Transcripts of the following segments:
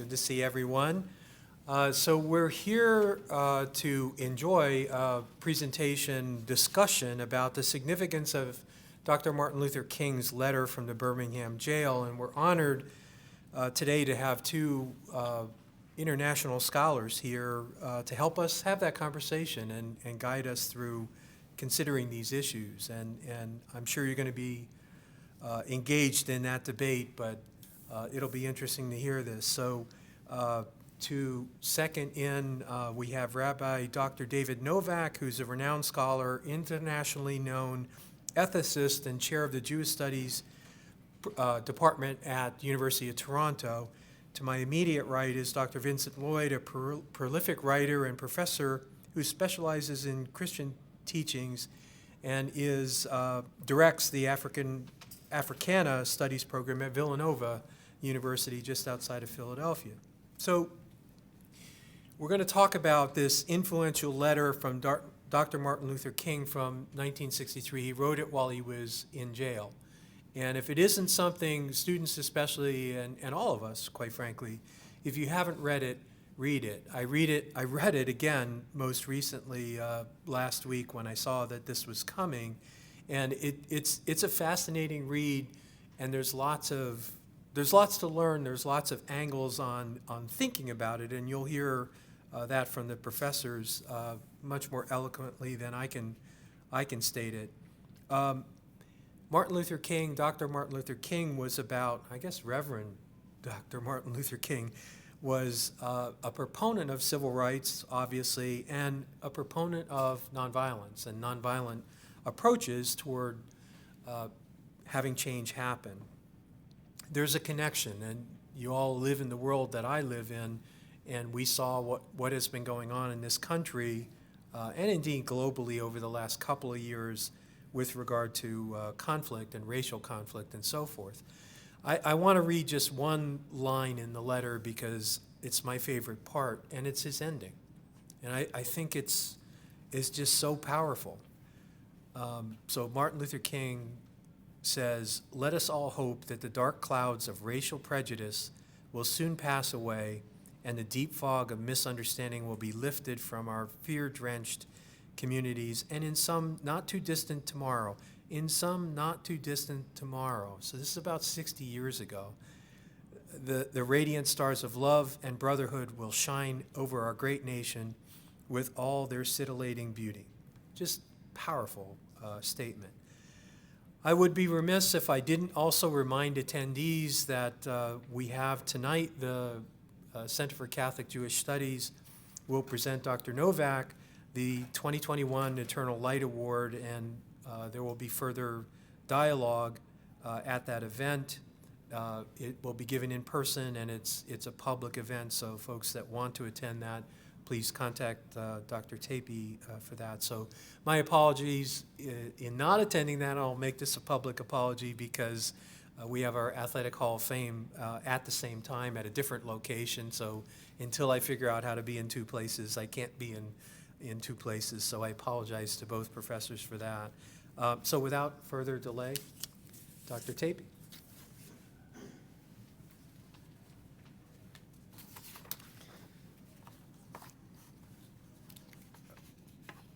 Good to see everyone. So we're here to enjoy a presentation discussion about the significance of Dr. Martin Luther King's letter from the Birmingham Jail, and we're honored today to have two international scholars here to help us have that conversation and guide us through considering these issues. And I'm sure you're going to be engaged in that debate, but it'll be interesting to hear this. So to second in, we have Rabbi Dr. David Novak, who's a renowned scholar, internationally known ethicist, and chair of the Jewish Studies Department at the University of Toronto. To my immediate right is Dr. Vincent Lloyd, a prolific writer and professor who specializes in Christian teachings and directs the Africana Studies program at Villanova University just outside of Philadelphia. So we're going to talk about this influential letter from Dr. Martin Luther King from 1963. He wrote it while he was in jail. And if it isn't something students especially, and all of us, quite frankly, if you haven't read it, read it. I read it again most recently last week when I saw that this was coming. And it's a fascinating read, and there's lots to learn. There's lots of angles on thinking about it, and you'll hear that from the professors much more eloquently than I can state it. Martin Luther King, Dr. Martin Luther King was about, I guess Reverend Dr. Martin Luther King was a proponent of civil rights, obviously, and a proponent of nonviolence and nonviolent approaches toward having change happen. There's a connection, and you all live in the world that I live in, and we saw what has been going on in this country, and indeed globally over the last couple of years with regard to conflict and racial conflict and so forth. I want to read just one line in the letter because it's my favorite part, and it's his ending. And I think it's just so powerful. So Martin Luther King says, "Let us all hope that the dark clouds of racial prejudice will soon pass away and the deep fog of misunderstanding will be lifted from our fear-drenched communities, and in some not too distant tomorrow." So this is about 60 years ago. The radiant stars of love and brotherhood will shine over our great nation with all their scintillating beauty. Just powerful statement. I would be remiss if I didn't also remind attendees that we have tonight the Center for Catholic Jewish Studies will present Dr. Novak the 2021 Eternal Light Award, and there will be further dialogue at that event. It will be given in person, and it's a public event, so folks that want to attend that, please contact Dr. Tapey for that. So my apologies in not attending that. I'll make this a public apology because we have our Athletic Hall of Fame at the same time at a different location. So until I figure out how to be in two places, I can't be in two places. So I apologize to both professors for that. So without further delay, Dr. Tapey.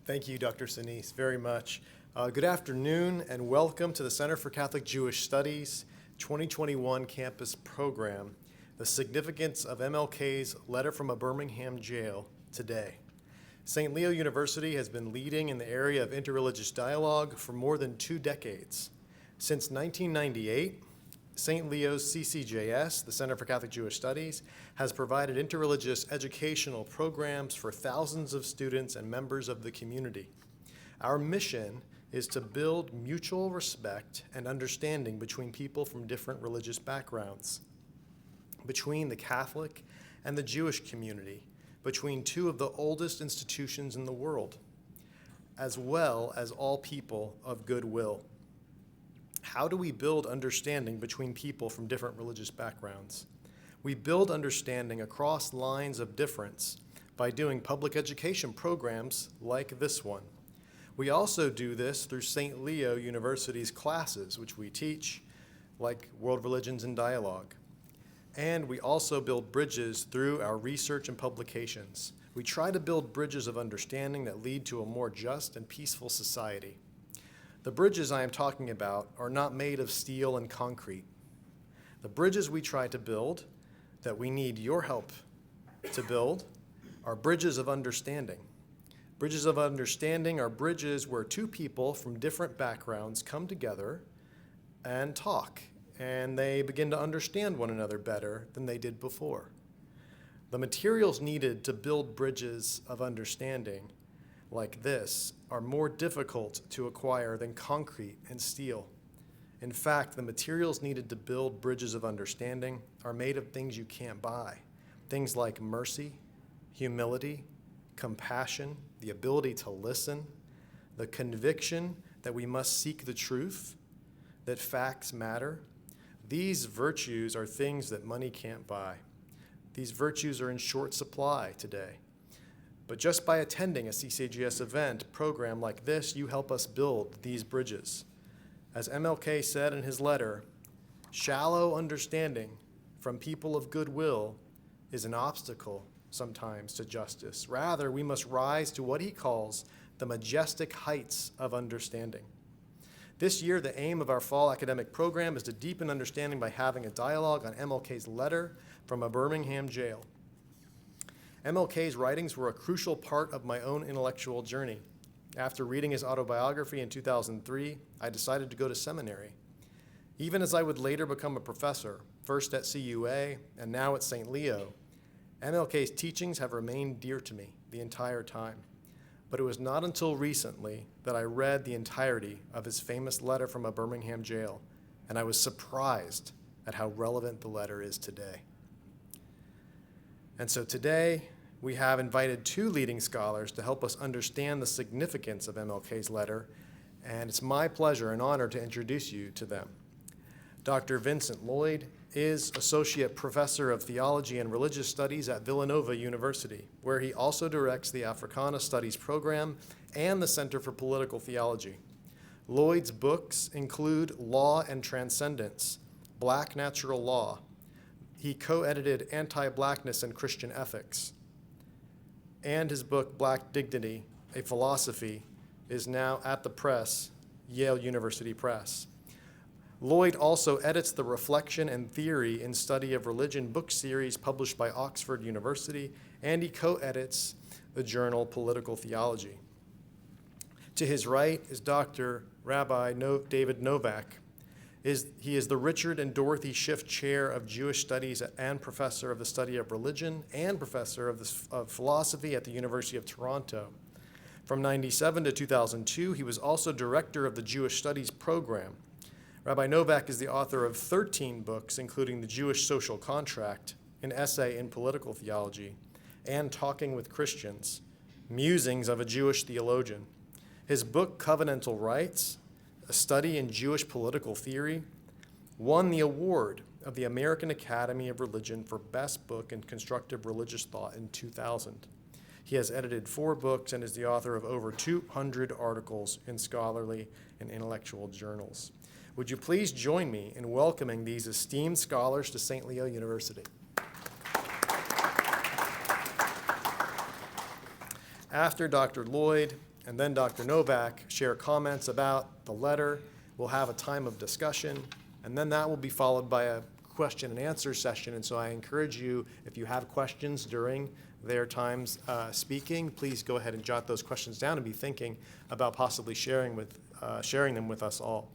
Thank you, Dr. Sinise, very much. Good afternoon and welcome to the Center for Catholic Jewish Studies 2021 campus program, The Significance of MLK's Letter from a Birmingham Jail Today. St. Leo University has been leading in the area of interreligious dialogue for more than 2 decades. Since 1998, St. Leo's CCJS, the Center for Catholic Jewish Studies, has provided interreligious educational programs for thousands of students and members of the community. Our mission is to build mutual respect and understanding between people from different religious backgrounds, between the Catholic and the Jewish community, between two of the oldest institutions in the world, as well as all people of goodwill. How do we build understanding between people from different religious backgrounds? We build understanding across lines of difference by doing public education programs like this one. We also do this through St. Leo University's classes, which we teach, like World Religions and Dialogue. And we also build bridges through our research and publications. We try to build bridges of understanding that lead to a more just and peaceful society. The bridges I am talking about are not made of steel and concrete. The bridges we try to build, that we need your help to build, are bridges of understanding. Bridges of understanding are bridges where two people from different backgrounds come together and talk, and they begin to understand one another better than they did before. The materials needed to build bridges of understanding like this are more difficult to acquire than concrete and steel. In fact, the materials needed to build bridges of understanding are made of things you can't buy. Things like mercy, humility, compassion, the ability to listen, the conviction that we must seek the truth, that facts matter. These virtues are things that money can't buy. These virtues are in short supply today. But just by attending a CCJS event program like this, you help us build these bridges. As MLK said in his letter, shallow understanding from people of goodwill is an obstacle sometimes to justice. Rather, we must rise to what he calls the majestic heights of understanding. This year, the aim of our fall academic program is to deepen understanding by having a dialogue on MLK's letter from a Birmingham jail. MLK's writings were a crucial part of my own intellectual journey. After reading his autobiography in 2003, I decided to go to seminary. Even as I would later become a professor, first at CUA and now at St. Leo, MLK's teachings have remained dear to me the entire time. But it was not until recently that I read the entirety of his famous letter from a Birmingham jail, and I was surprised at how relevant the letter is today. And so today, we have invited two leading scholars to help us understand the significance of MLK's letter, and it's my pleasure and honor to introduce you to them. Dr. Vincent Lloyd is Associate Professor of Theology and Religious Studies at Villanova University, where he also directs the Africana Studies program and the Center for Political Theology. Lloyd's books include Law and Transcendence, Black Natural Law. He co-edited Anti-Blackness and Christian Ethics. And his book, Black Dignity, A Philosophy, is now at the press, Yale University Press. Lloyd also edits the Reflection and Theory in Study of Religion book series published by Oxford University, and he co-edits the journal Political Theology. To his right is Dr. Rabbi David Novak. He is the Richard and Dorothy Schiff Chair of Jewish Studies and Professor of the Study of Religion and Professor of Philosophy at the University of Toronto. From 1997 to 2002, he was also Director of the Jewish Studies program. Rabbi Novak is the author of 13 books, including The Jewish Social Contract, an essay in political theology, and Talking with Christians, Musings of a Jewish Theologian. His book, Covenantal Rights, a study in Jewish political theory, won the award of the American Academy of Religion for Best Book in Constructive Religious Thought in 2000. He has edited 4 books and is the author of over 200 articles in scholarly and intellectual journals. Would you please join me in welcoming these esteemed scholars to St. Leo University? After Dr. Lloyd and then Dr. Novak share comments about the letter, we'll have a time of discussion, and then that will be followed by a question and answer session. And so I encourage you, if you have questions during their times speaking, please go ahead and jot those questions down and be thinking about possibly sharing them with us all.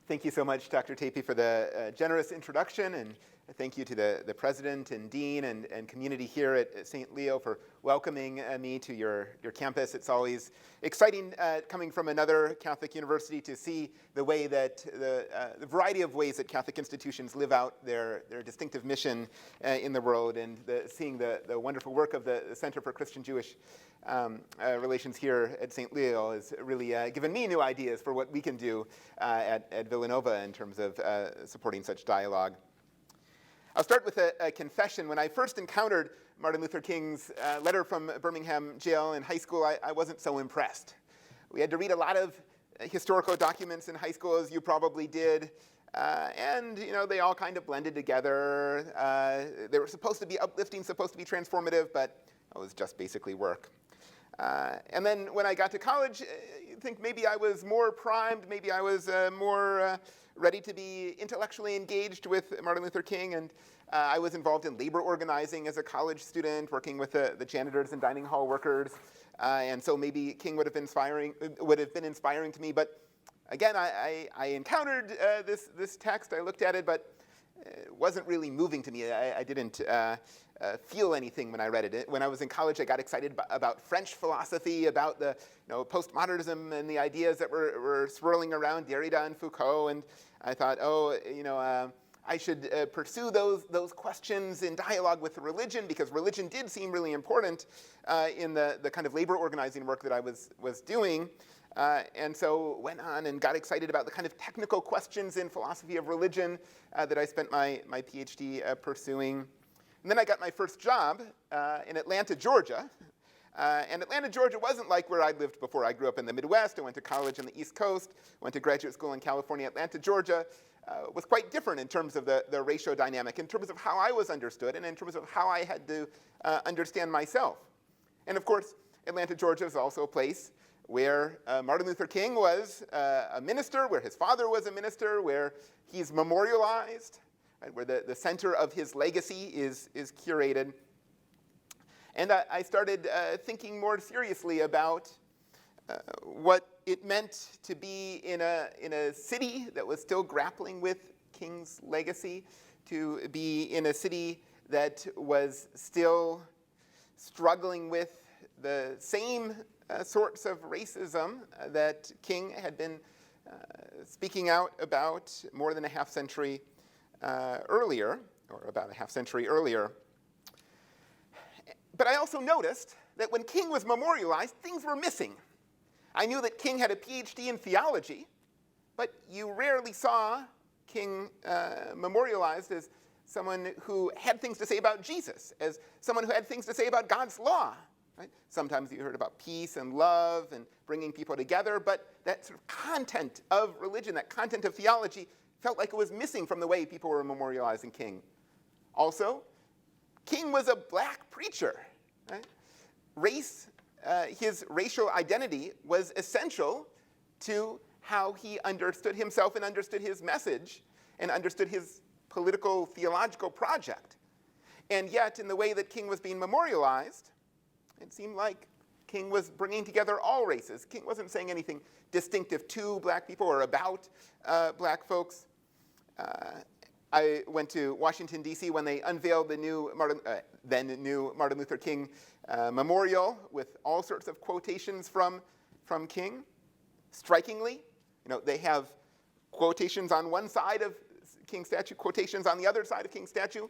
Thank you so much, Dr. Tapey, for the generous introduction, and thank you to the president and dean and community here at St. Leo for welcoming me to your campus. It's always exciting coming from another Catholic university to see the way that the variety of ways that Catholic institutions live out their distinctive mission in the world, and seeing the wonderful work of the Center for Christian-Jewish Relations here at St. Leo has really given me new ideas for what we can do at Villanova in terms of supporting such dialogue. I'll start with a confession. When I first encountered Martin Luther King's letter from Birmingham Jail in high school, I wasn't so impressed. We had to read a lot of historical documents in high school, as you probably did. And they all kind of blended together. They were supposed to be uplifting, supposed to be transformative, but it was just basically work. And then when I got to college, I think maybe I was more primed, maybe I was more ready to be intellectually engaged with Martin Luther King, and I was involved in labor organizing as a college student, working with the janitors and dining hall workers, and so maybe King would have been inspiring to me. But again, I encountered this text, I looked at it, but it wasn't really moving to me. I didn't feel anything when I read it. When I was in college, I got excited about French philosophy, about the postmodernism and the ideas that were swirling around Derrida and Foucault, and I thought, I should pursue those questions in dialogue with religion, because religion did seem really important in the kind of labor organizing work that I was doing. And so went on and got excited about the kind of technical questions in philosophy of religion that I spent my PhD pursuing. And then I got my first job in Atlanta, Georgia. And Atlanta, Georgia wasn't like where I'd lived before. I grew up in the Midwest. I went to college on the East Coast, went to graduate school in California. Atlanta, Georgia was quite different in terms of the racial dynamic, in terms of how I was understood, and in terms of how I had to understand myself. And of course, Atlanta, Georgia is also a place where Martin Luther King was a minister, where his father was a minister, where he's memorialized, right, where the center of his legacy is curated. And I started thinking more seriously about what it meant to be in a city that was still grappling with King's legacy, to be in a city that was still struggling with the same sorts of racism that King had been speaking out about more than a half century earlier, or about a half century earlier. But I also noticed that when King was memorialized, things were missing. I knew that King had a PhD in theology, but you rarely saw King memorialized as someone who had things to say about Jesus, as someone who had things to say about God's law. Right? Sometimes you heard about peace and love and bringing people together, but that sort of content of religion, that content of theology, felt like it was missing from the way people were memorializing King. Also, King was a black preacher. Right? His racial identity was essential to how he understood himself and understood his message and understood his political theological project. And yet, in the way that King was being memorialized, it seemed like King was bringing together all races. King wasn't saying anything distinctive to black people or about black folks. I went to Washington, D.C. when they unveiled the new then new Martin Luther King memorial with all sorts of quotations from King. Strikingly, they have quotations on one side of King's statue, quotations on the other side of King's statue.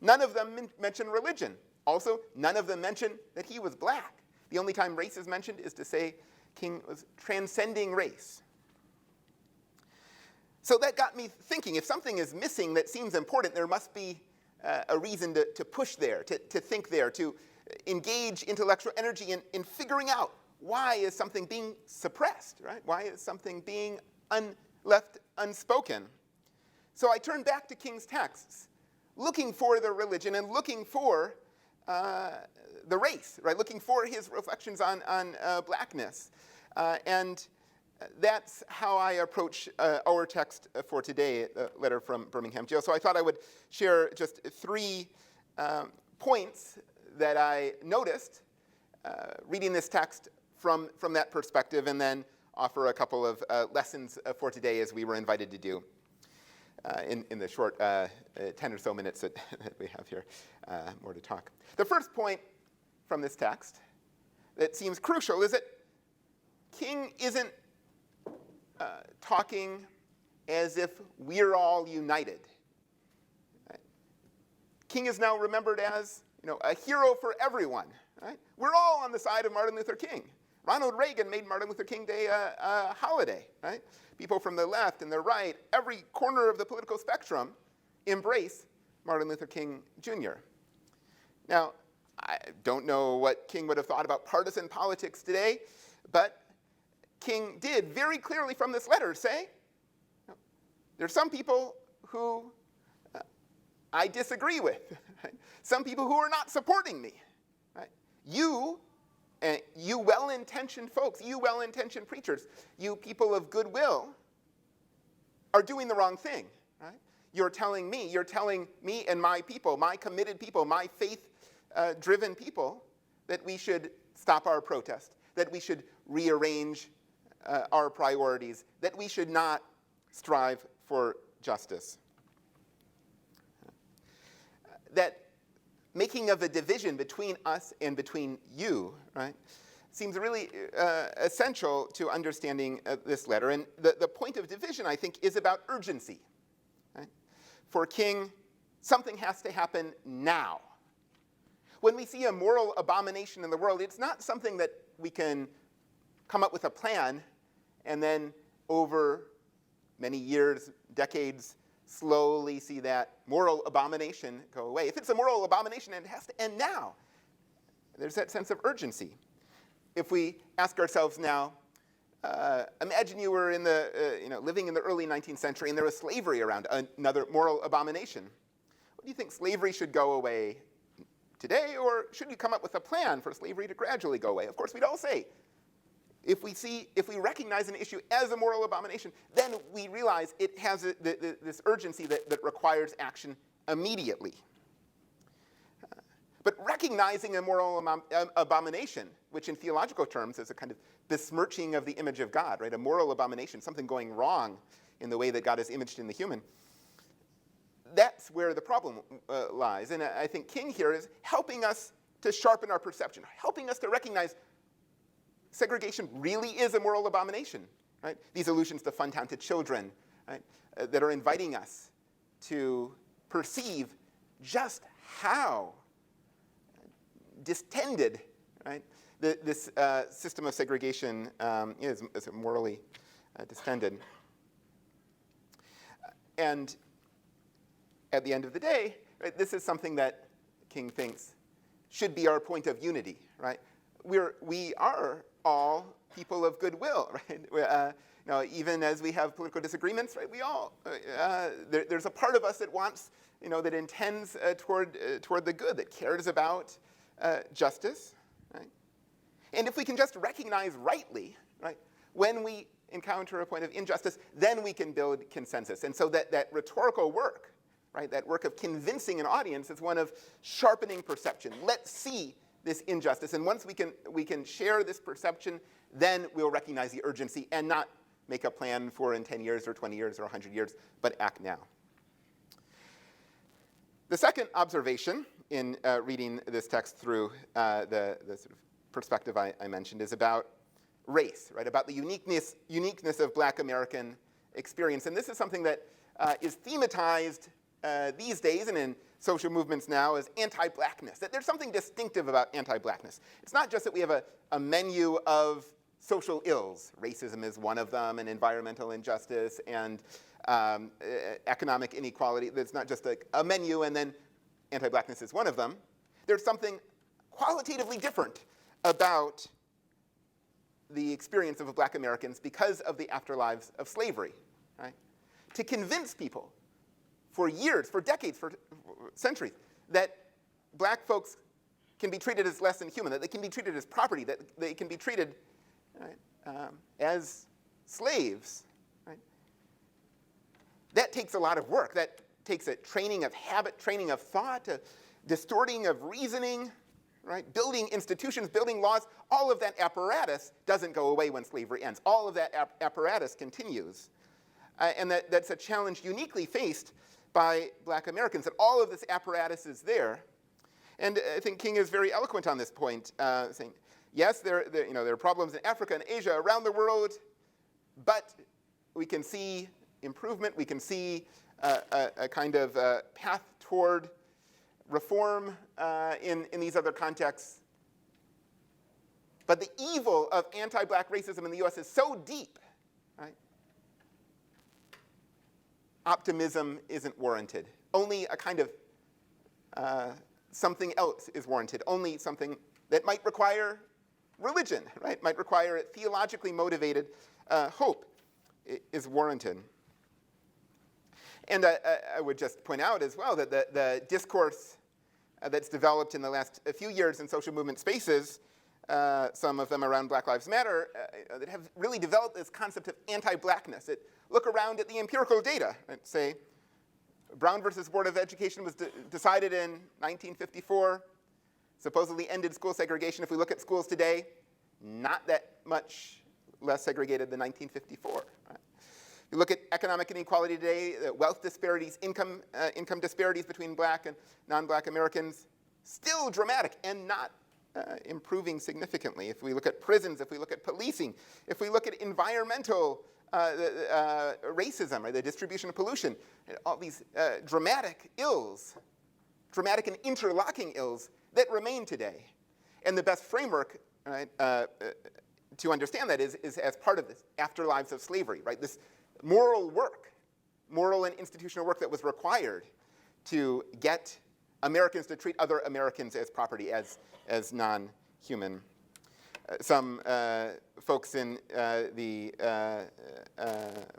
None of them mention religion. Also, none of them mention that he was black. The only time race is mentioned is to say King was transcending race. So that got me thinking, if something is missing that seems important, there must be a reason to push there, to think there, to engage intellectual energy in figuring out why is something being suppressed, right? Why is something being left unspoken? So I turned back to King's texts, looking for the religion and looking for the race, right? Looking for his reflections on blackness. And that's how I approach our text for today, a letter from Birmingham Jail. So I thought I would share just 3 points that I noticed reading this text from that perspective, and then offer a couple of lessons for today, as we were invited to do in the short 10 or so minutes that we have here, more to talk. The first point from this text that seems crucial is that King isn't talking as if we're all united. Right? King is now remembered as a hero for everyone. Right? We're all on the side of Martin Luther King. Ronald Reagan made Martin Luther King Day a holiday. Right? People from the left and the right, every corner of the political spectrum, embrace Martin Luther King Jr. Now, I don't know what King would have thought about partisan politics today, but King did very clearly from this letter say, there are some people who I disagree with, right? Some people who are not supporting me. Right? You well-intentioned folks, you well-intentioned preachers, you people of goodwill are doing the wrong thing. Right? You're telling me and my people, my committed people, my faith-driven people, that we should stop our protest, that we should rearrange our priorities, that we should not strive for justice. That making of a division between us and between you, right, seems really essential to understanding this letter. And the point of division, I think, is about urgency. Right? For King, something has to happen now. When we see a moral abomination in the world, it's not something that we can come up with a plan and then over many years, decades, slowly see that moral abomination go away. If it's a moral abomination, it has to end now. There's that sense of urgency. If we ask ourselves now, imagine you were living in the early 19th century and there was slavery around, another moral abomination. What do you think, slavery should go away today, or should we come up with a plan for slavery to gradually go away? Of course, we'd all say, if we recognize an issue as a moral abomination, then we realize it has this urgency that requires action immediately. But recognizing a moral abomination, which in theological terms is a kind of besmirching of the image of God, right? A moral abomination, something going wrong in the way that God is imaged in the human. That's where the problem lies. And I think King here is helping us to sharpen our perception, helping us to recognize segregation really is a moral abomination. Right? These allusions to fun-talented children, right, that are inviting us to perceive just how distended, right, this system of segregation is morally distended. And at the end of the day, right, this is something that King thinks should be our point of unity. Right? We are all people of goodwill. Right? Even as we have political disagreements, right, we all there's a part of us that wants, that intends toward the good, that cares about justice. Right? And if we can just recognize rightly, right, when we encounter a point of injustice, then we can build consensus. And so that rhetorical work, right, that work of convincing an audience, is one of sharpening perception. Let's see this injustice, and once we can share this perception, then we'll recognize the urgency and not make a plan for in 10 years or 20 years or 100 years, but act now. The second observation in reading this text through the sort of perspective I mentioned is about race, right? About the uniqueness of Black American experience, and this is something that is thematized these days and in social movements now as anti-Blackness, that there's something distinctive about anti-Blackness. It's not just that we have a menu of social ills. Racism is one of them, and environmental injustice, and economic inequality. It's not just a menu, and then anti-Blackness is one of them. There's something qualitatively different about the experience of Black Americans because of the afterlives of slavery. Right? To convince people for years, for decades, for centuries, that Black folks can be treated as less than human, that they can be treated as property, that they can be treated, right, as slaves. Right? That takes a lot of work. That takes a training of habit, training of thought, a distorting of reasoning, right? Building institutions, building laws. All of that apparatus doesn't go away when slavery ends. All of that apparatus continues. And that's a challenge uniquely faced by Black Americans, that all of this apparatus is there. And I think King is very eloquent on this point, saying, yes, there are problems in Africa and Asia, around the world, but we can see improvement. We can see a kind of path toward reform in these other contexts. But the evil of anti-Black racism in the US is so deep, right? Optimism isn't warranted. Only a kind of something else is warranted. Only something that might require religion, right? Might require theologically motivated hope is warranted. And I would just point out as well that the discourse that's developed in the last few years in social movement spaces, some of them around Black Lives Matter, that have really developed this concept of anti-blackness. Look around at the empirical data, right? Say, Brown versus Board of Education was decided in 1954, supposedly ended school segregation. If we look at schools today, not that much less segregated than 1954. Right? You look at economic inequality today, wealth disparities, income disparities between black and non-black Americans, still dramatic and not improving significantly. If we look at prisons, if we look at policing, if we look at environmental racism, right, the distribution of pollution, all these dramatic ills, dramatic and interlocking ills that remain today. And the best framework, right, to understand that is as part of this afterlives of slavery, right? This moral work, moral and institutional work that was required to get Americans to treat other Americans as property, as non-human. Some folks in the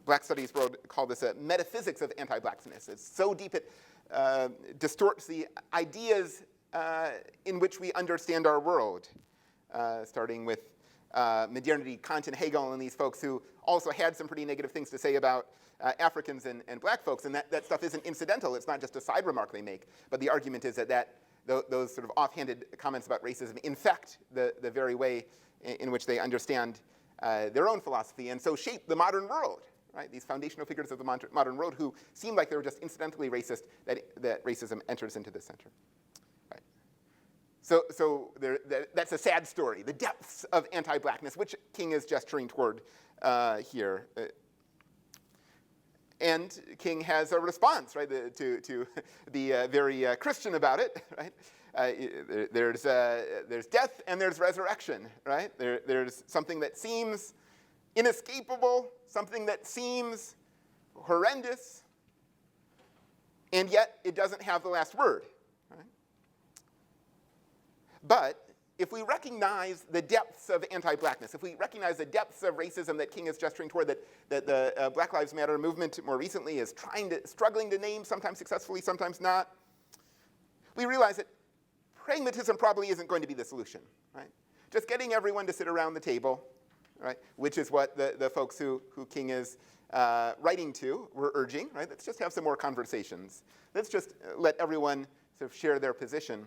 Black Studies world call this a metaphysics of anti-blackness. It's so deep it distorts the ideas in which we understand our world, starting with modernity, Kant and Hegel and these folks who also had some pretty negative things to say about Africans and black folks, and that stuff isn't incidental. It's not just a side remark they make, but the argument is that those sort of offhanded comments about racism infect the very way in which they understand their own philosophy, and so shape the modern world, right? These foundational figures of the modern world who seem like they were just incidentally racist, that racism enters into the center. Right. So that's a sad story, the depths of anti-blackness, which King is gesturing toward here. And King has a response, right, to be very Christian about it, right? There's death and there's resurrection, right? There's something that seems inescapable, something that seems horrendous, and yet it doesn't have the last word, right? But if we recognize the depths of anti-blackness, if we recognize the depths of racism that King is gesturing toward, that the Black Lives Matter movement more recently is struggling to name, sometimes successfully, sometimes not, we realize that pragmatism probably isn't going to be the solution, right? Just getting everyone to sit around the table, right, which is what the folks who King is writing to were urging, right? Let's just have some more conversations. Let's just let everyone sort of share their position.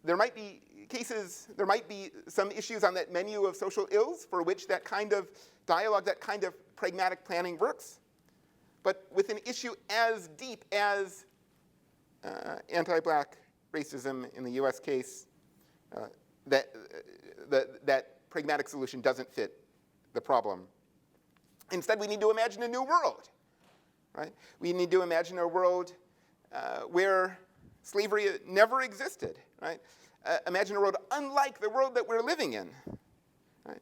There might be cases, there might be some issues on that menu of social ills for which that kind of dialogue, that kind of pragmatic planning works. But with an issue as deep as anti-black racism in the US case, that pragmatic solution doesn't fit the problem. Instead, we need to imagine a new world, right? We need to imagine a world where slavery never existed, right? Imagine a world unlike the world that we're living in, right?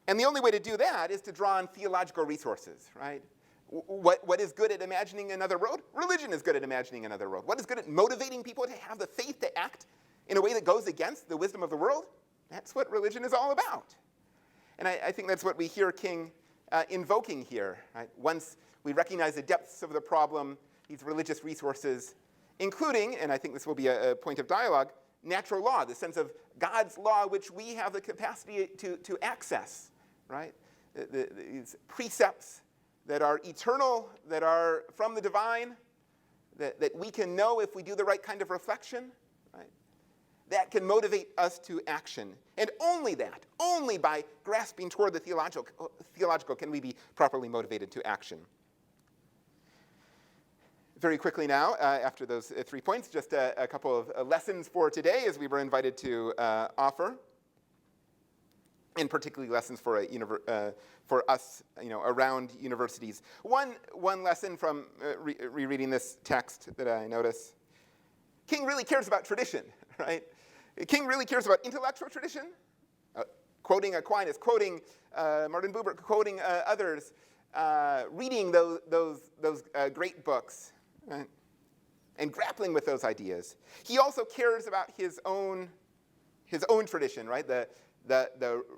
And the only way to do that is to draw on theological resources, right? What is good at imagining another world? Religion is good at imagining another world. What is good at motivating people to have the faith to act in a way that goes against the wisdom of the world? That's what religion is all about. And I think that's what we hear King invoking here, right? Once we recognize the depths of the problem, these religious resources, including, and I think this will be a point of dialogue, natural law, the sense of God's law which we have the capacity to access, right? These precepts that are eternal, that are from the divine, that we can know if we do the right kind of reflection, right? That can motivate us to action. And only that, only by grasping toward the theological can we be properly motivated to action. Very quickly now, after those 3 points, just a couple of lessons for today as we were invited to offer, and particularly lessons for us, around universities. One lesson from rereading this text that I notice, King really cares about tradition, right? King really cares about intellectual tradition, quoting Aquinas, quoting Martin Buber, quoting others, reading those great books, right? And grappling with those ideas. He also cares about his own his own tradition, right? The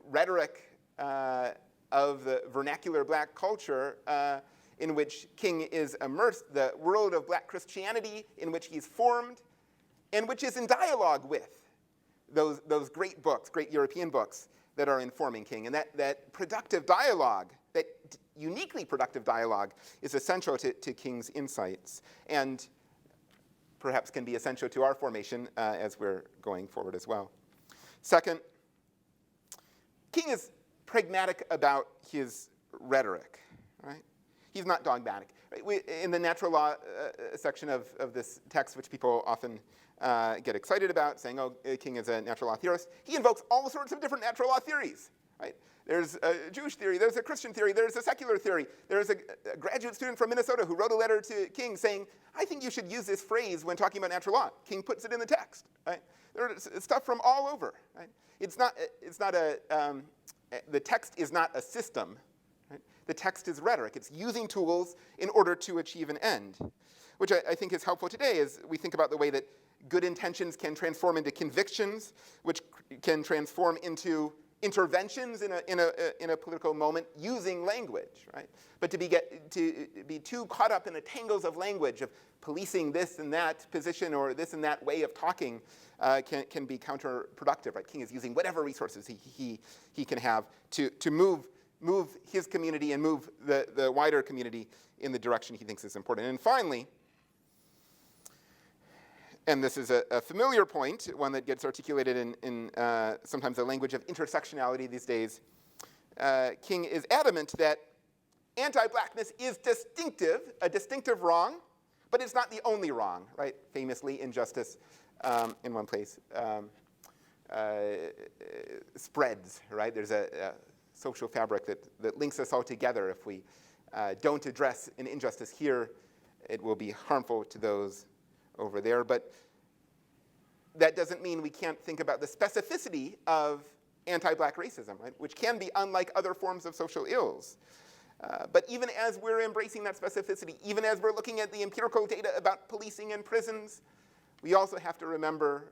rhetoric of the vernacular black culture in which King is immersed, the world of black Christianity in which he's formed, and which is in dialogue with those great books, great European books that are informing King. And that productive dialogue, that uniquely productive dialogue, is essential to King's insights, and perhaps can be essential to our formation as we're going forward as well. Second, King is pragmatic about his rhetoric, right? He's not dogmatic. In the natural law section of this text, which people often get excited about, saying, oh, King is a natural law theorist, he invokes all sorts of different natural law theories, right? There's a Jewish theory, there's a Christian theory, there's a secular theory. There's a graduate student from Minnesota who wrote a letter to King saying, I think you should use this phrase when talking about natural law. King puts it in the text, right? There's stuff from all over, right? The text is not a system, right? The text is rhetoric. It's using tools in order to achieve an end, which I think is helpful today as we think about the way that good intentions can transform into convictions, which can transform into interventions in a political moment using language, right? But to be too caught up in the tangles of language, of policing this and that position or this and that way of talking, can be counterproductive, right? King is using whatever resources he can have to move his community and move the wider community in the direction he thinks is important. And finally, and this is a familiar point, one that gets articulated in sometimes the language of intersectionality these days, King is adamant that anti-blackness is a distinctive wrong, but it's not the only wrong, right? Famously, injustice in one place spreads, right? There's a social fabric that links us all together. If we don't address an injustice here, it will be harmful to those over there. But that doesn't mean we can't think about the specificity of anti-black racism, right? Which can be unlike other forms of social ills. But even as we're embracing that specificity, even as we're looking at the empirical data about policing and prisons, we also have to remember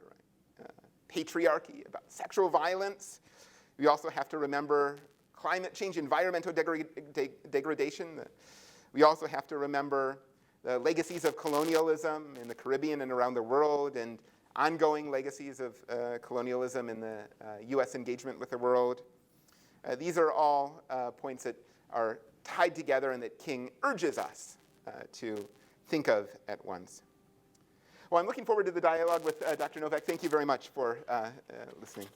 patriarchy, about sexual violence. We also have to remember climate change, environmental degradation. We also have to remember the legacies of colonialism in the Caribbean and around the world, and ongoing legacies of colonialism in the US engagement with the world. These are all points that are tied together and that King urges us to think of at once. Well, I'm looking forward to the dialogue with Dr. Novak. Thank you very much for listening.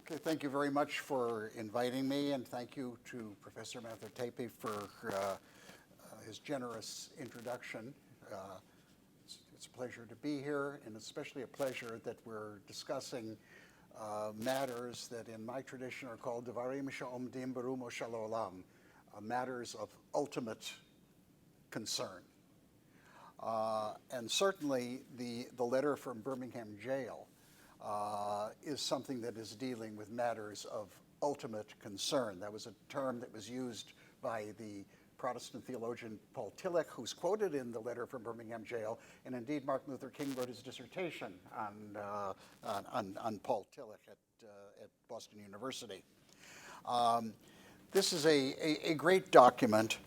Okay, thank you very much for inviting me, and thank you to Professor Mather Tape for his generous introduction. It's a pleasure to be here, and especially a pleasure that we're discussing matters that in my tradition are called Devarim she'omdim berumo shel olam, matters of ultimate concern. And certainly the letter from Birmingham Jail is something that is dealing with matters of ultimate concern. That was a term that was used by the Protestant theologian Paul Tillich, who's quoted in the letter from Birmingham Jail, and indeed Martin Luther King wrote his dissertation on Paul Tillich at Boston University. This is a great document.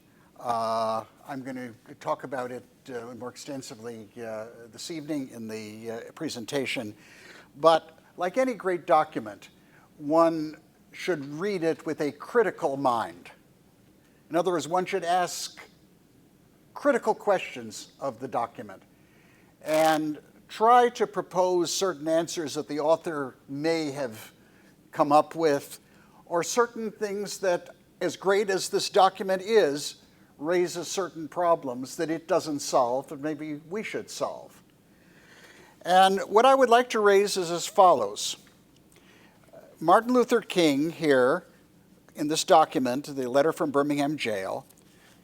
I'm going to talk about it more extensively this evening in the presentation. But like any great document, one should read it with a critical mind. In other words, one should ask critical questions of the document and try to propose certain answers that the author may have come up with, or certain things that, as great as this document is, raises certain problems that it doesn't solve that maybe we should solve. And what I would like to raise is as follows. Martin Luther King here, in this document, the letter from Birmingham Jail,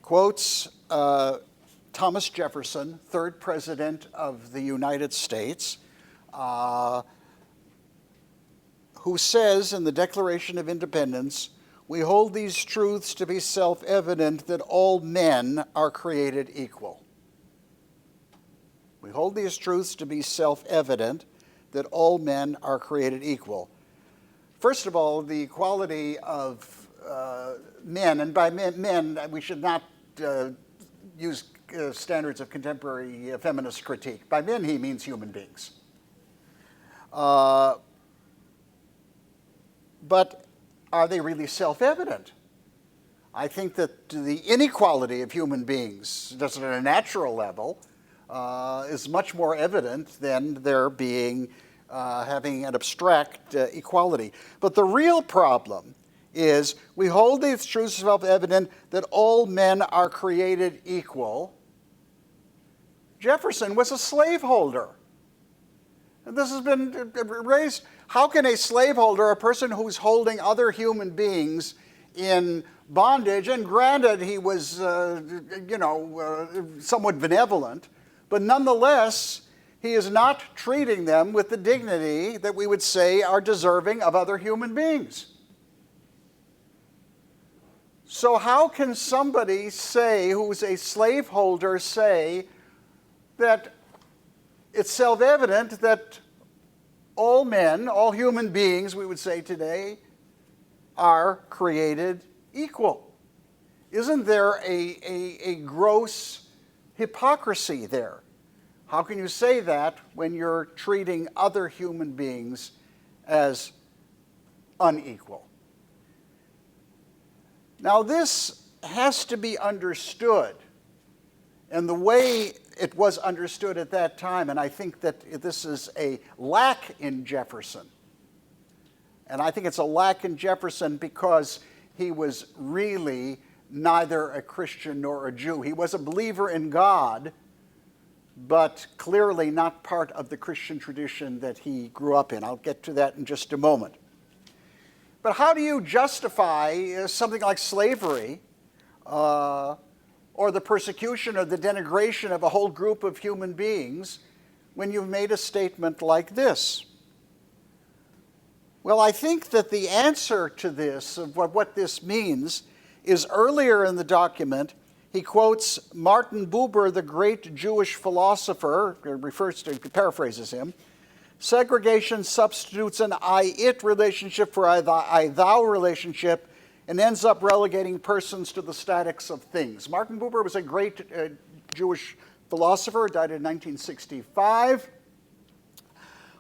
quotes Thomas Jefferson, third president of the United States, who says in the Declaration of Independence, "We hold these truths to be self-evident that all men are created equal." We hold these truths to be self-evident that all men are created equal. First of all, the equality of men, and by men we should not use standards of contemporary feminist critique. By men he means human beings. But are they really self-evident? I think that the inequality of human beings, just at a natural level, is much more evident than their being having an abstract equality. But the real problem is we hold these truths self-evident that all men are created equal. Jefferson was a slaveholder. This has been raised. How can a slaveholder, a person who's holding other human beings in bondage, and granted he was, somewhat benevolent, but nonetheless, he is not treating them with the dignity that we would say are deserving of other human beings. So how can somebody say, who's a slaveholder, say that it's self-evident that all men, all human beings, we would say today, are created equal? Isn't there a gross hypocrisy there? How can you say that when you're treating other human beings as unequal? Now, this has to be understood, and the way it was understood at that time, and I think that this is a lack in Jefferson, and I think it's a lack in Jefferson because he was really neither a Christian nor a Jew. He was a believer in God, but clearly not part of the Christian tradition that he grew up in. I'll get to that in just a moment. But how do you justify something like slavery or the persecution or the denigration of a whole group of human beings when you've made a statement like this? Well, I think that the answer to this, of what this means, is earlier in the document. He quotes Martin Buber, the great Jewish philosopher, paraphrases him: "Segregation substitutes an I-it relationship for I-thou relationship and ends up relegating persons to the statics of things." Martin Buber was a great Jewish philosopher, died in 1965,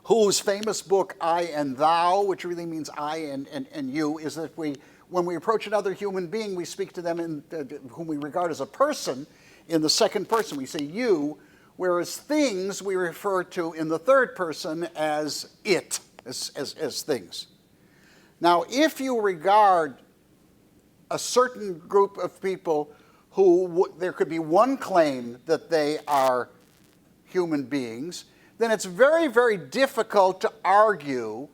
whose famous book, I and Thou, which really means I and you, is that when we approach another human being, we speak to them whom we regard as a person in the second person. We say you, whereas things we refer to in the third person as it, as things. Now, if you regard a certain group of people who there could be one claim that they are human beings, then it's very, very difficult to argue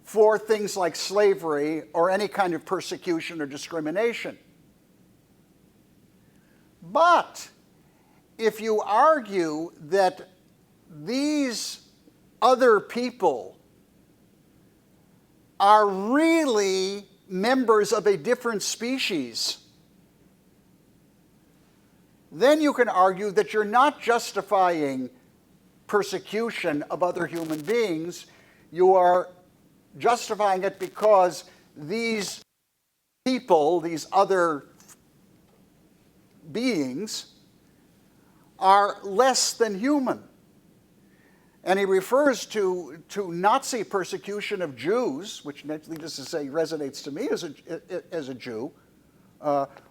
for things like slavery or any kind of persecution or discrimination. But if you argue that these other people are really members of a different species, then you can argue that you're not justifying persecution of other human beings. You are justifying it because these people, these other beings, are less than human. And he refers to Nazi persecution of Jews, which, needless to say, resonates to me as a Jew,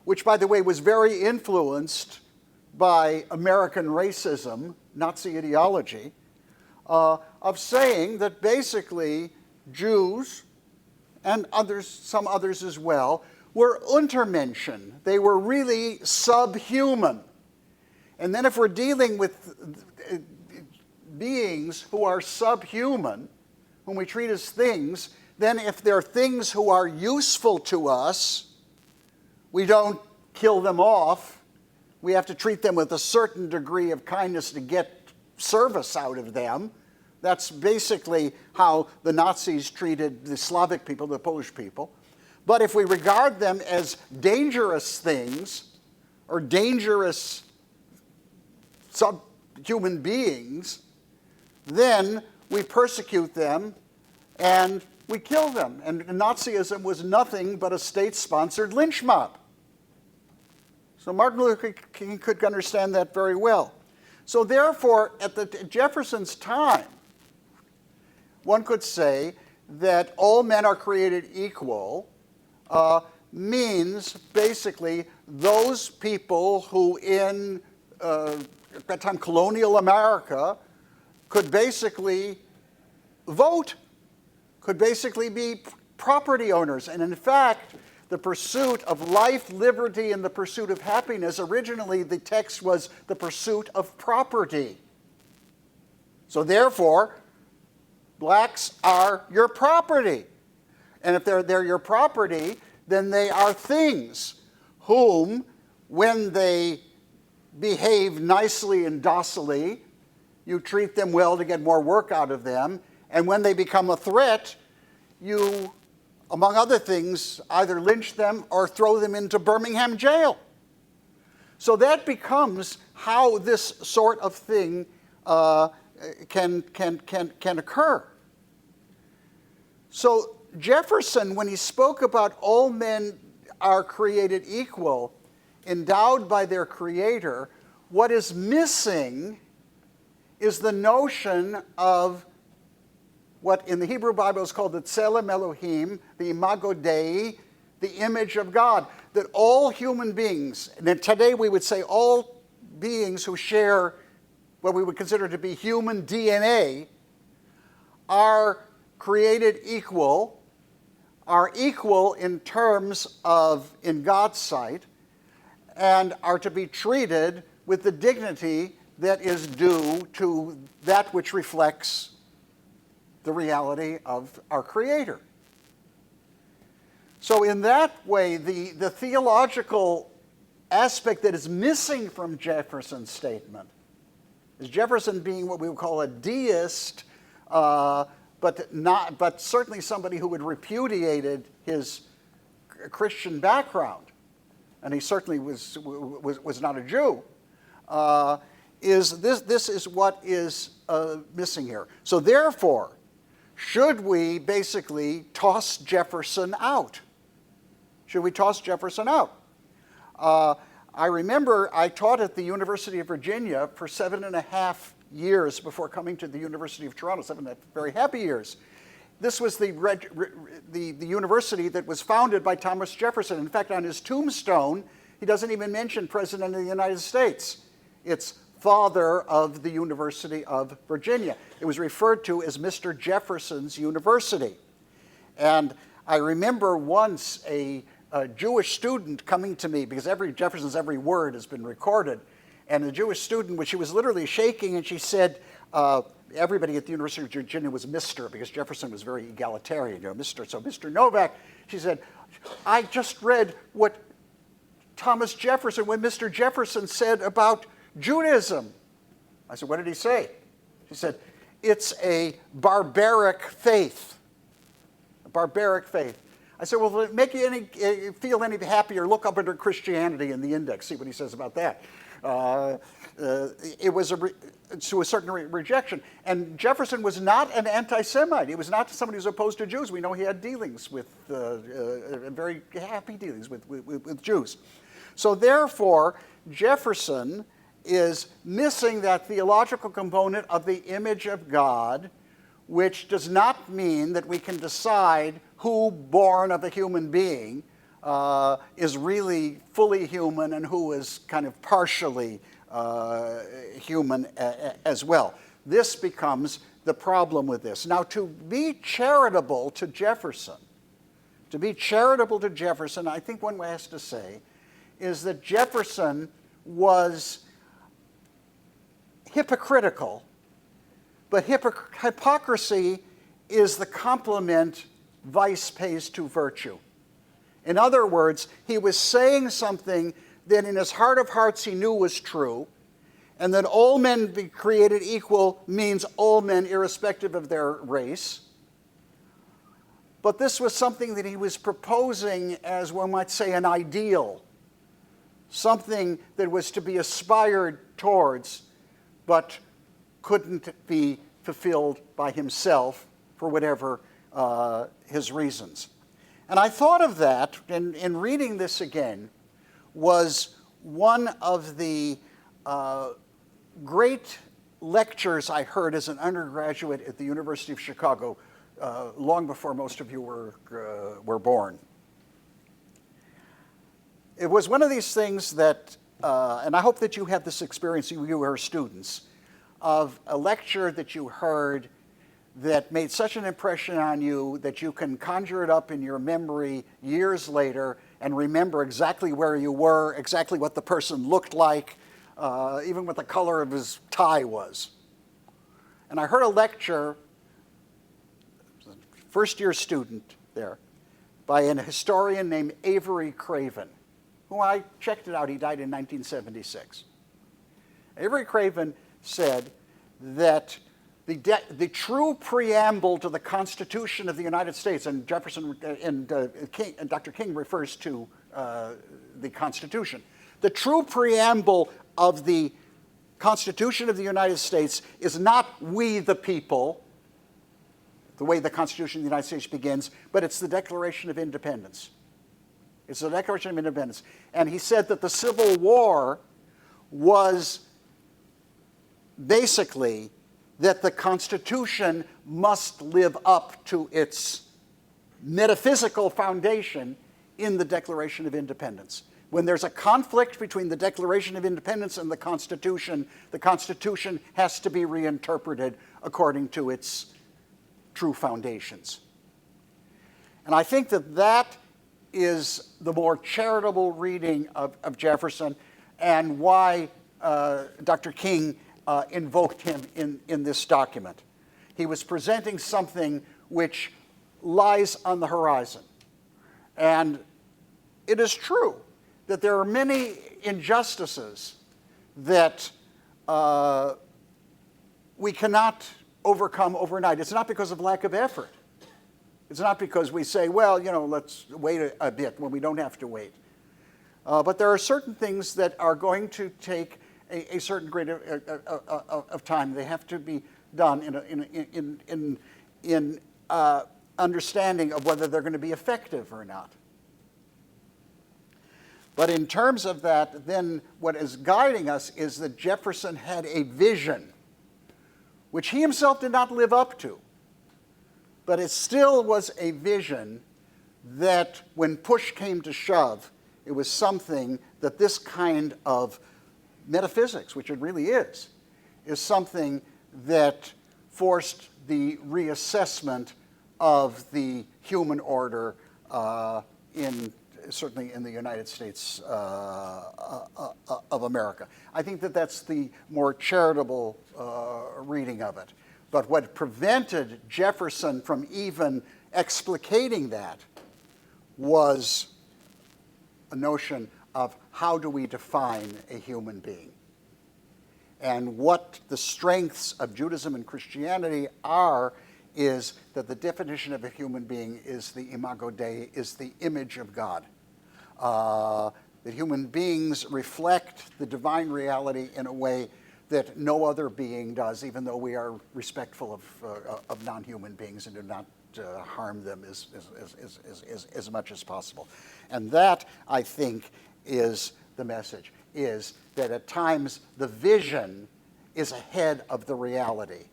which, by the way, was very influenced by American racism, Nazi ideology, of saying that basically Jews and others, some others as well, were Untermenschen. They were really subhuman. And then if we're dealing with beings who are subhuman, whom we treat as things, then if they're things who are useful to us, we don't kill them off. We have to treat them with a certain degree of kindness to get service out of them. That's basically how the Nazis treated the Slavic people, the Polish people. But if we regard them as dangerous things or dangerous subhuman beings, then we persecute them and we kill them. And Nazism was nothing but a state-sponsored lynch mob. So Martin Luther King could understand that very well. So therefore, at Jefferson's time, one could say that all men are created equal means basically those people who in, at that time, colonial America could basically vote, could basically be property owners. And in fact, the pursuit of life, liberty, and the pursuit of happiness, originally the text was the pursuit of property. So therefore, blacks are your property. And if they're your property, then they are things whom, when they behave nicely and docilely, you treat them well to get more work out of them. And when they become a threat, you, among other things, either lynch them or throw them into Birmingham Jail. So that becomes how this sort of thing can occur. So Jefferson, when he spoke about all men are created equal, endowed by their Creator, what is missing is the notion of what in the Hebrew Bible is called the Tselem Elohim, the Imago Dei, the image of God, that all human beings, and today we would say all beings who share what we would consider to be human DNA, are created equal, are equal in terms of, in God's sight, and are to be treated with the dignity that is due to that which reflects the reality of our Creator. So in that way, the theological aspect that is missing from Jefferson's statement is Jefferson being what we would call a deist, but certainly somebody who had repudiated his Christian background, and he certainly was not a Jew. This is what is missing here. So therefore, should we basically toss Jefferson out? Should we toss Jefferson out? I remember I taught at the University of Virginia for 7.5 years before coming to the University of Toronto, 7 very happy years. This was the university that was founded by Thomas Jefferson. In fact, on his tombstone, he doesn't even mention President of the United States. It's father of the University of Virginia. It was referred to as Mr. Jefferson's University. And I remember once a Jewish student coming to me, because Jefferson's every word has been recorded, and the Jewish student, which she was literally shaking, and she said, everybody at the University of Virginia was Mr., because Jefferson was very egalitarian, Mr. So Mr. Novak, she said, I just read what Thomas Jefferson, when Mr. Jefferson said about Judaism. I said, what did he say? She said, it's a barbaric faith. A barbaric faith. I said, well, will it make you feel any happier? Look up under Christianity in the index, see what he says about that. It was to a certain rejection. And Jefferson was not an anti-Semite. He was not somebody who's opposed to Jews. We know he had dealings with, very happy dealings with Jews. So therefore, Jefferson is missing that theological component of the image of God, which does not mean that we can decide who, born of a human being, is really fully human and who is kind of partially human as well. This becomes the problem with this. Now, to be charitable to Jefferson, I think one has to say, is that Jefferson was hypocritical, but hypocrisy is the complement vice pays to virtue. In other words, he was saying something that in his heart of hearts he knew was true, and that all men be created equal means all men irrespective of their race. But this was something that he was proposing as one might say an ideal, something that was to be aspired towards, but couldn't be fulfilled by himself for whatever his reasons. And I thought of that in reading this again, was one of the great lectures I heard as an undergraduate at the University of Chicago, long before most of you were born. It was one of these things that, and I hope that you have this experience, you are students, of a lecture that you heard that made such an impression on you that you can conjure it up in your memory years later and remember exactly where you were, exactly what the person looked like, even what the color of his tie was. And I heard a lecture, first-year student there, by an historian named Avery Craven, who I checked it out, he died in 1976. Avery Craven said that the true preamble to the Constitution of the United States, and Jefferson and Dr. King refers to the Constitution. The true preamble of the Constitution of the United States is not "we the people," the way the Constitution of the United States begins, but it's the Declaration of Independence. It's the Declaration of Independence. And he said that the Civil War was basically that the Constitution must live up to its metaphysical foundation in the Declaration of Independence. When there's a conflict between the Declaration of Independence and the Constitution has to be reinterpreted according to its true foundations. And I think that that is the more charitable reading of Jefferson, and why Dr. King invoked him in this document. He was presenting something which lies on the horizon. And it is true that there are many injustices that we cannot overcome overnight. It's not because of lack of effort. It's not because we say, well, let's wait a bit when we don't have to wait. But there are certain things that are going to take a certain grade of time. They have to be done in understanding of whether they're going to be effective or not. But in terms of that, then what is guiding us is that Jefferson had a vision, which he himself did not live up to. But it still was a vision that when push came to shove, it was something that this kind of metaphysics, which it really is something that forced the reassessment of the human order certainly in the United States of America. I think that that's the more charitable reading of it. But what prevented Jefferson from even explicating that was a notion of how do we define a human being, and what the strengths of Judaism and Christianity are is that the definition of a human being is the imago Dei, is the image of God. That human beings reflect the divine reality in a way that no other being does, even though we are respectful of non-human beings and do not harm them as much as possible. And that, I think, is the message, is that at times the vision is ahead of the reality.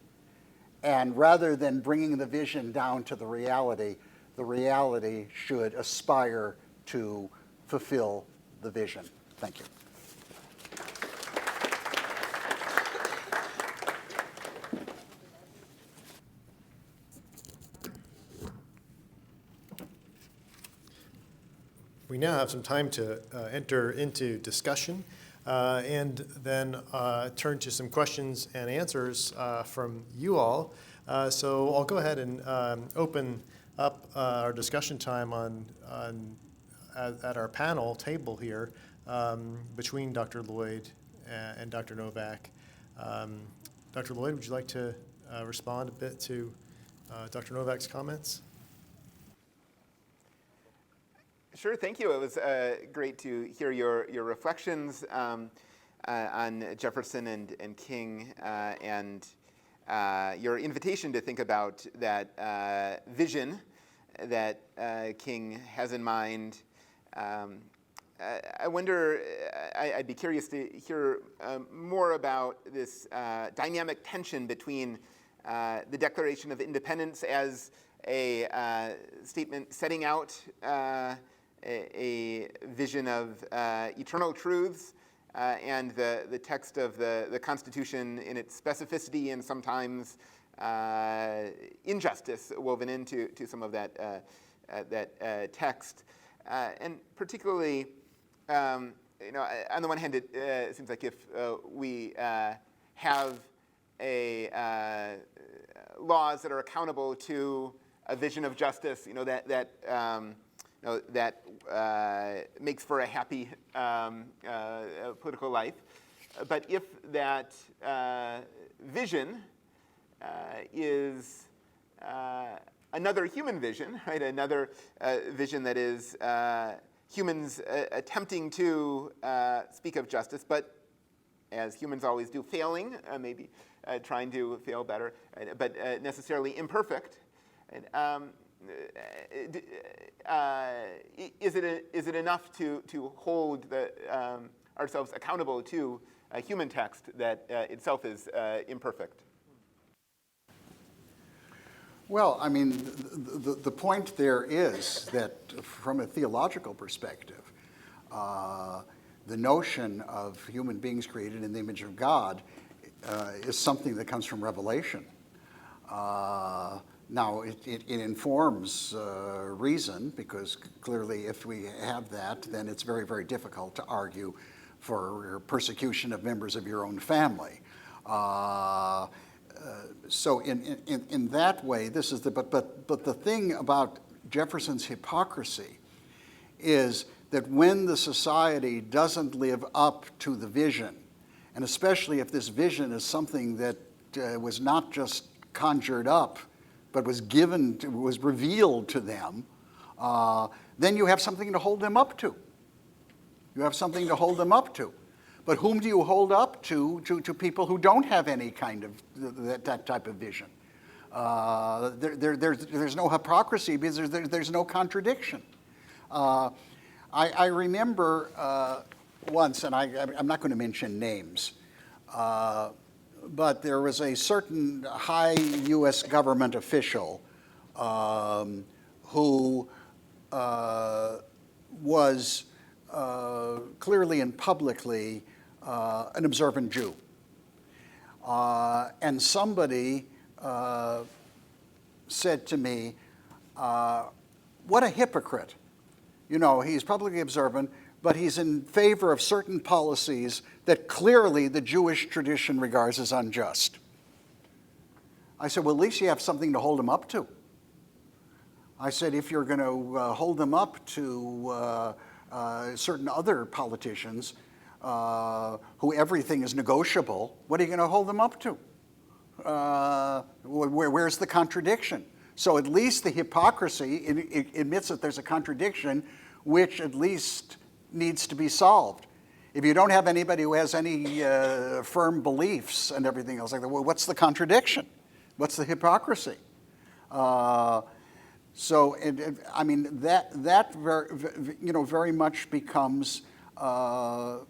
And rather than bringing the vision down to the reality should aspire to fulfill the vision. Thank you. We now have some time to enter into discussion and then turn to some questions and answers from you all. So I'll go ahead and open up our discussion time at our panel table here between Dr. Lloyd and Dr. Novak. Dr. Lloyd, would you like to respond a bit to Dr. Novak's comments? Sure, thank you. It was great to hear your reflections on Jefferson and King and your invitation to think about that vision that King has in mind. I wonder, I'd be curious to hear more about this dynamic tension between the Declaration of Independence as a statement setting out a vision of eternal truths and the text of the Constitution in its specificity and sometimes injustice woven into some of that text. And particularly, on the one hand, it seems like if we have laws that are accountable to a vision of justice, that makes for a happy political life. But if that vision is another human vision, right? Another vision that is humans attempting to speak of justice, but as humans always do, failing, maybe trying to fail better, but necessarily imperfect. Is it enough to hold ourselves accountable to a human text that itself is imperfect? Well, I mean, the point there is that from a theological perspective, the notion of human beings created in the image of God is something that comes from Revelation. Now, it informs reason, because clearly if we have that, then it's very, very difficult to argue for persecution of members of your own family. So in that way, this is but the thing about Jefferson's hypocrisy is that when the society doesn't live up to the vision, and especially if this vision is something that was not just conjured up, but was revealed to them, then you have something to hold them up to. You have something to hold them up to. But whom do you hold up to people who don't have any kind of that type of vision? There's no hypocrisy because there's no contradiction. I remember once, and I'm not going to mention names, but there was a certain high U.S. government official who was clearly and publicly an observant Jew. And somebody said to me, what a hypocrite. You know, he's publicly observant, but he's in favor of certain policies that clearly the Jewish tradition regards as unjust. I said, well, at least you have something to hold him up to. I said, if you're going to hold them up to certain other politicians who everything is negotiable, what are you going to hold them up to? Where's the contradiction? So at least the hypocrisy admits that there's a contradiction, which at least needs to be solved. If you don't have anybody who has any firm beliefs and everything else like that, well, what's the contradiction? What's the hypocrisy? So, I mean, that very much becomes the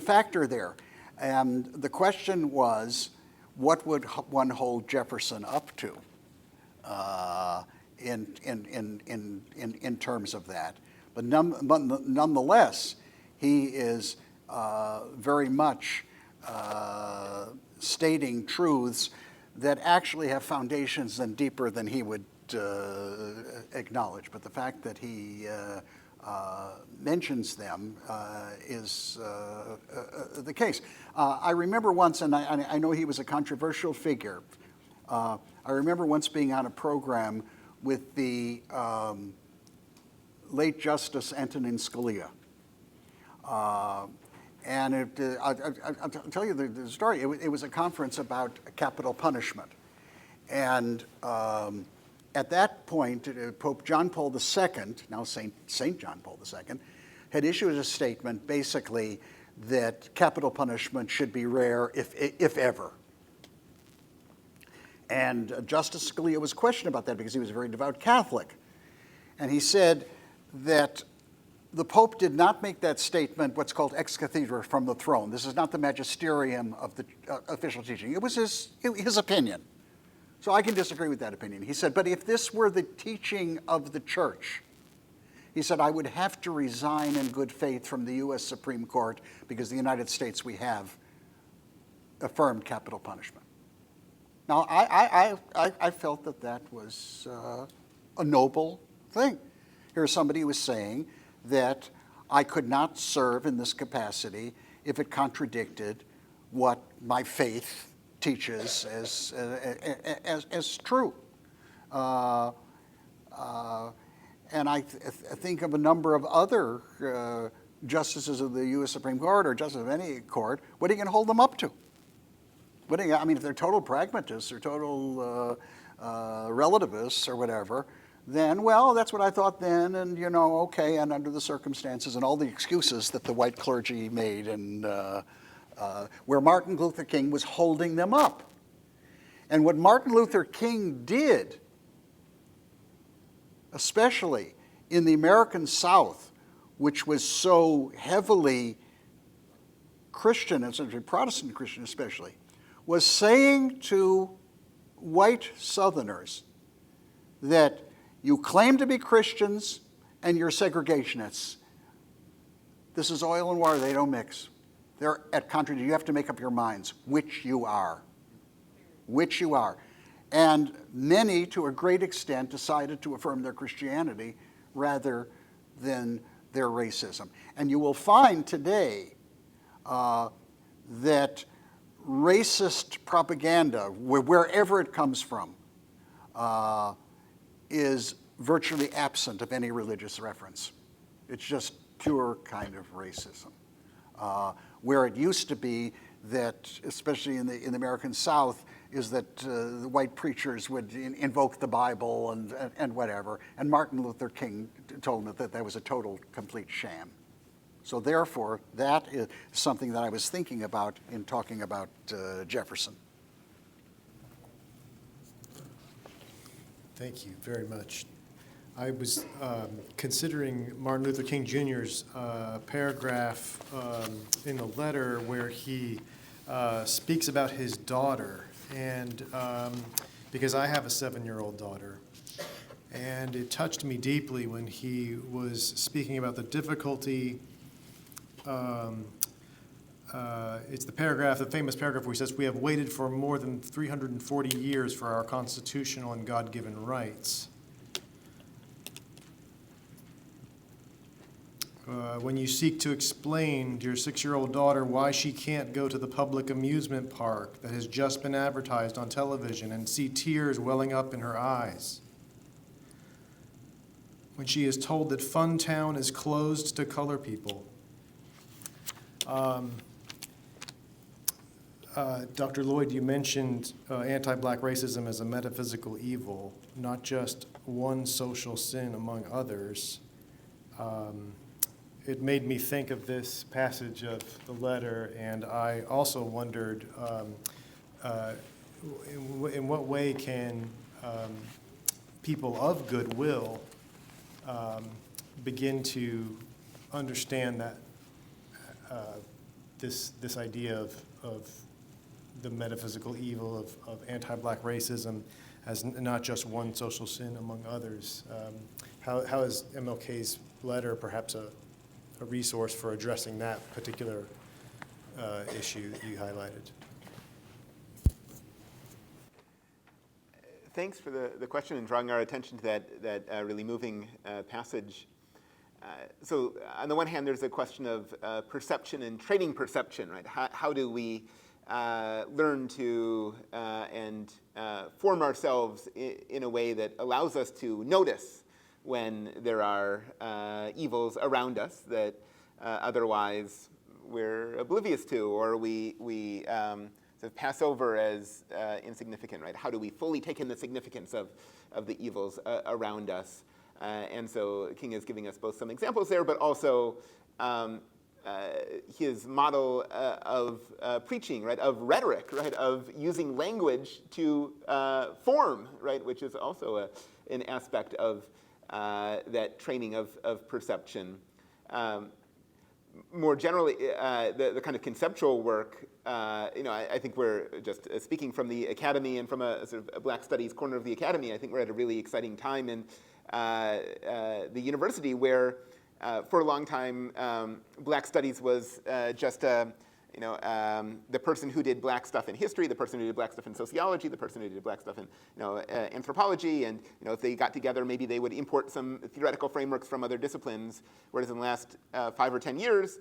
factor there. And the question was, what would one hold Jefferson up to in terms of that? But nonetheless, he is very much stating truths that actually have foundations and deeper than he would acknowledge. But the fact that he mentions them is the case. I remember once, and I know he was a controversial figure, I remember once being on a program with the late Justice Antonin Scalia. And I'll tell you the story. It was a conference about capital punishment. And at that point, Pope John Paul II, now Saint John Paul II, had issued a statement basically that capital punishment should be rare if ever. And Justice Scalia was questioned about that because he was a very devout Catholic. And he said that the Pope did not make that statement, what's called ex cathedra, from the throne. This is not the magisterium of the official teaching. It was his opinion. So I can disagree with that opinion. He said, but if this were the teaching of the church, he said, I would have to resign in good faith from the U.S. Supreme Court because the United States, we have affirmed capital punishment. Now, I felt that was a noble thing. Here's somebody who was saying that I could not serve in this capacity if it contradicted what my faith teaches as true. And I think of a number of other justices of the U.S. Supreme Court or justices of any court. What are you going to hold them up to? I mean, if they're total pragmatists or total relativists or whatever, then, well, that's what I thought then, and, okay, and under the circumstances and all the excuses that the white clergy made, and where Martin Luther King was holding them up. And what Martin Luther King did, especially in the American South, which was so heavily Christian, essentially Protestant Christian especially, was saying to white Southerners that you claim to be Christians and you're segregationists. This is oil and water, they don't mix. They're at contradiction. You have to make up your minds which you are. Which you are. And many, to a great extent, decided to affirm their Christianity rather than their racism. And you will find today that racist propaganda, wherever it comes from, is virtually absent of any religious reference. It's just pure kind of racism. Where it used to be that, especially in the American South, is that the white preachers would invoke the Bible and whatever. And Martin Luther King told them that was a total, complete sham. So therefore, that is something that I was thinking about in talking about Jefferson. Thank you very much. I was considering Martin Luther King Jr.'s paragraph in the letter where he speaks about his daughter, and because I have a 7-year-old daughter, and it touched me deeply when he was speaking about the difficulty. It's the famous paragraph where he says, "We have waited for more than 340 years for our constitutional and God-given rights." When you seek to explain to your 6-year-old daughter why she can't go to the public amusement park that has just been advertised on television and see tears welling up in her eyes. When she is told that Funtown is closed to color people. Dr. Lloyd, you mentioned anti-black racism as a metaphysical evil, not just one social sin among others. It made me think of this passage of the letter, and I also wondered in what way can people of goodwill begin to understand that this idea of the metaphysical evil of anti-black racism as not just one social sin among others. How is MLK's letter perhaps a resource for addressing that particular issue that you highlighted? Thanks for the question and drawing our attention to that really moving passage. So on the one hand, there's a question of perception and trading perception, right? How do we learn to and form ourselves in a way that allows us to notice when there are evils around us that otherwise we're oblivious to, or we sort of pass over as insignificant, right? How do we fully take in the significance of the evils around us? And so King is giving us both some examples there, but also his model of preaching, right, of rhetoric, right, of using language to form, right, which is also an aspect of that training of perception. More generally, the kind of conceptual work, I think we're just speaking from the academy and from a sort of a Black Studies corner of the academy. I think we're at a really exciting time in the university where, for a long time, Black Studies was just the person who did Black stuff in history, the person who did Black stuff in sociology, the person who did Black stuff in anthropology, and if they got together, maybe they would import some theoretical frameworks from other disciplines. Whereas in the last 5 or 10 years,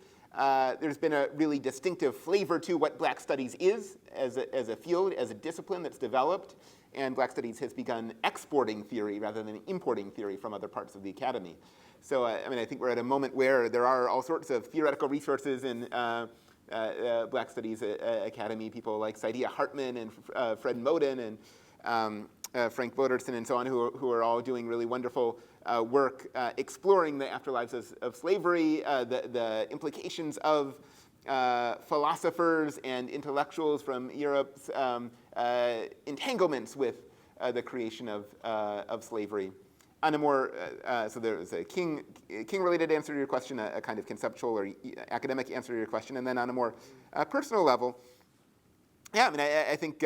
there's been a really distinctive flavor to what Black Studies is as a field, as a discipline that's developed. And Black Studies has begun exporting theory rather than importing theory from other parts of the academy. So, I think we're at a moment where there are all sorts of theoretical resources in Black Studies Academy, people like Saidiya Hartman and Fred Moden and Frank Boderson and so on, who are all doing really wonderful work exploring the afterlives of slavery, the implications of philosophers and intellectuals from Europe's entanglements with the creation of slavery. On a more, so there's a King-related answer to your question, a kind of conceptual or academic answer to your question, and then on a more personal level, yeah, I think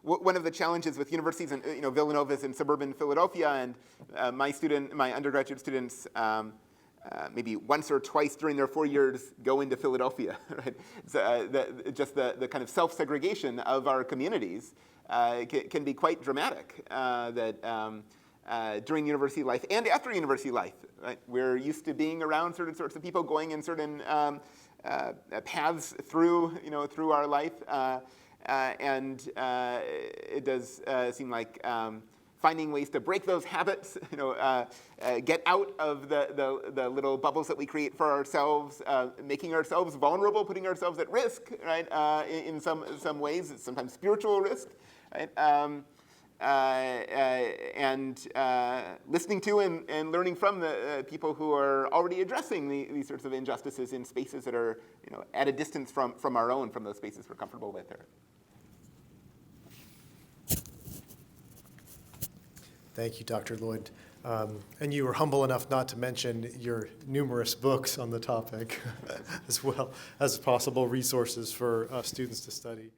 one of the challenges with universities, and Villanova is in suburban Philadelphia, and my undergraduate students, maybe once or twice during their 4 years go into Philadelphia, right? So just the kind of self-segregation of our communities can be quite dramatic. During university life and after university life, right? We're used to being around certain sorts of people, going in certain paths through our life, and it does seem like finding ways to break those habits, get out of the little bubbles that we create for ourselves, making ourselves vulnerable, putting ourselves at risk, right? In some ways, it's sometimes spiritual risk, right? And listening to and learning from the people who are already addressing these sorts of injustices in spaces that are at a distance from our own, from those spaces we're comfortable with. Thank you, Dr. Lloyd. And you were humble enough not to mention your numerous books on the topic, as well as possible resources for students to study.